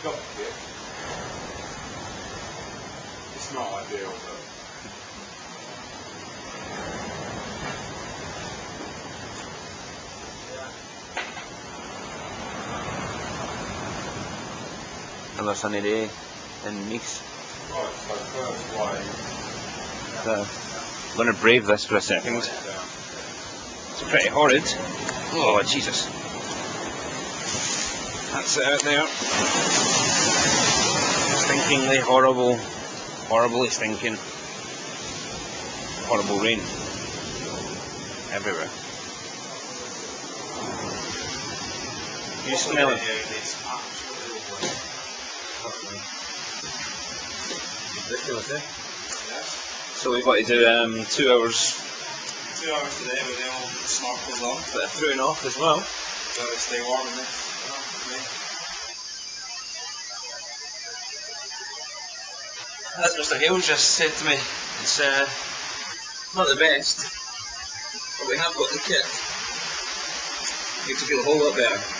got the kit. It's not ideal, but another sunny day in Nice. right, so first wave. So, I'm going to brave this for a second. It's pretty horrid. Oh, Jesus. That's it out there. Stinkingly horrible, horribly stinking. Horrible rain. Everywhere. You smell it? Ridiculous, eh? Yes. So we've got to do 2 hours. 2 hours today with the old snorkels on. Bit of throwing off as well. Gotta stay warm in this. As Mr. Hales just said to me, it's not the best, but we have got the kit. Makes it feel a whole lot better.